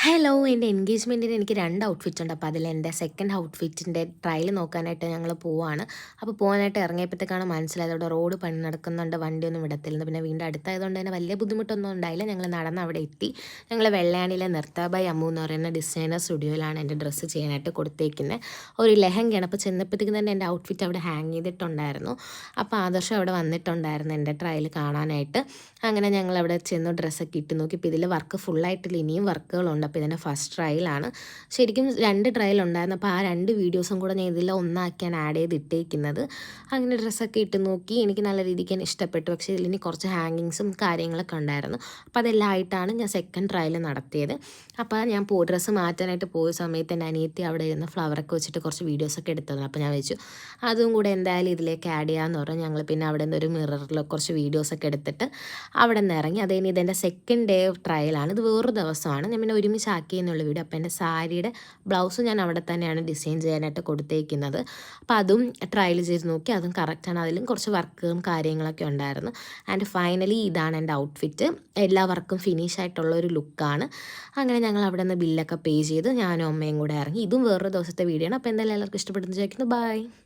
Hello, എൻ്റെ എൻഗേജ്മെൻറ്റിന് എനിക്ക് 2 outfit ഉണ്ട്. അപ്പോൾ അതിൽ എൻ്റെ സെക്കൻഡ് ഔട്ട്ഫിറ്റിൻ്റെ ട്രയൽ നോക്കാനായിട്ട് ഞങ്ങൾ പോവാണ്. അപ്പോൾ പോകാനായിട്ട് ഇറങ്ങിയപ്പോഴത്തേക്കാണ് മനസ്സിലായത് അവിടെ റോഡ് പണി നടക്കുന്നുണ്ട്, വണ്ടിയൊന്നും വിടത്തില്ലെന്ന്. പിന്നെ വീടിൻ്റെ അടുത്തായതുകൊണ്ട് തന്നെ വലിയ ബുദ്ധിമുട്ടൊന്നും ഉണ്ടായില്ല. ഞങ്ങൾ നടന്ന് അവിടെ എത്തി. ഞങ്ങൾ വെള്ളയാണിയിലെ നിർത്ത ബൈ അമ്മു എന്ന് പറയുന്ന ഡിസൈനർ സ്റ്റുഡിയോയിലാണ് എൻ്റെ ഡ്രസ്സ് ചെയ്യാനായിട്ട് കൊടുത്തേക്കുന്നത്. ഒരു ലെഹങ്കയാണ്. അപ്പോൾ ചെന്നപ്പോഴത്തേക്കും തന്നെ എൻ്റെ ഔട്ട്ഫിറ്റ് അവിടെ ഹാങ് ചെയ്തിട്ടുണ്ടായിരുന്നു. അപ്പോൾ ആദർശം അവിടെ വന്നിട്ടുണ്ടായിരുന്നു എൻ്റെ ട്രയൽ കാണാനായിട്ട്. അങ്ങനെ ഞങ്ങൾ അവിടെ ചെന്ന് ഡ്രസ്സൊക്കെ ഇട്ട് നോക്കി. ഇപ്പോൾ ഇതിൽ വർക്ക് ഫുള്ളായിട്ടില്ല, ഇനിയും വർക്കുകളുണ്ട്. അപ്പോൾ ഇതിൻ്റെ ഫസ്റ്റ് ട്രയലാണ്. ശരിക്കും 2 ട്രയൽ ഉണ്ടായിരുന്നു. അപ്പോൾ ആ 2 വീഡിയോസും കൂടെ ഞാൻ ഇതിൽ ഒന്നാക്കിയാണ് ആഡ് ചെയ്ത് ഇട്ടേക്കുന്നത്. അങ്ങനെ ഡ്രസ്സൊക്കെ ഇട്ട് നോക്കി. എനിക്ക് നല്ല രീതിക്ക് തന്നെ ഇഷ്ടപ്പെട്ടു. പക്ഷേ ഇതിലിനി കുറച്ച് ഹാങ്ങിങ്സും കാര്യങ്ങളൊക്കെ ഉണ്ടായിരുന്നു. അപ്പോൾ അതെല്ലാം ആയിട്ടാണ് ഞാൻ സെക്കൻഡ് ട്രയൽ നടത്തിയത്. അപ്പോൾ ഞാൻ ഡ്രസ്സ് മാറ്റാനായിട്ട് പോയ സമയത്ത് എൻ്റെ അനിയത്തി അവിടെ ഇരുന്ന് ഫ്ലവറൊക്കെ വെച്ചിട്ട് കുറച്ച് വീഡിയോസൊക്കെ എടുത്തത്. അപ്പോൾ ഞാൻ വെച്ചു അതും കൂടെ എന്തായാലും ഇതിലേക്ക് ആഡ് ചെയ്യാമെന്ന് പറഞ്ഞു. ഞങ്ങൾ പിന്നെ അവിടെ നിന്ന് ഒരു മിററിൽ കുറച്ച് വീഡിയോസൊക്കെ എടുത്തിട്ട് അവിടെ നിന്ന് ഇറങ്ങി. അത് കഴിഞ്ഞ് ഇതെൻ്റെ സെക്കൻഡ് ഡേ ഓഫ് ട്രയലാണ്. ഇത് വേറൊരു ദിവസമാണ്. ഞാൻ പിന്നെ ഒരുമിച്ചാക്കിയെന്നുള്ള വീഡിയോ. അപ്പോൾ എൻ്റെ സാരിയുടെ ബ്ലൗസ് ഞാൻ അവിടെ തന്നെയാണ് ഡിസൈൻ ചെയ്യാനായിട്ട് കൊടുത്തേക്കുന്നത്. അപ്പോൾ അതും ട്രയൽ ചെയ്ത് നോക്കി. അതും കറക്റ്റാണ്. അതിലും കുറച്ച് വർക്കും കാര്യങ്ങളൊക്കെ ഉണ്ടായിരുന്നു. ആൻഡ് ഫൈനലി ഇതാണ് എൻ്റെ ഔട്ട്ഫിറ്റ്. എല്ലാ വർക്കും ഫിനിഷ് ആയിട്ടുള്ള ഒരു ലുക്കാണ്. അങ്ങനെ ഞങ്ങൾ അവിടെ നിന്ന് ബില്ലൊക്കെ പേ ചെയ്ത് ഞാനും അമ്മയും കൂടെ ഇറങ്ങി. ഇതും വേറൊരു ദിവസത്തെ വീഡിയോ ആണ്. അപ്പോൾ എന്തായാലും എല്ലാവർക്കും ഇഷ്ടപ്പെടുന്നു വിചാരിക്കുന്നു. ബൈ.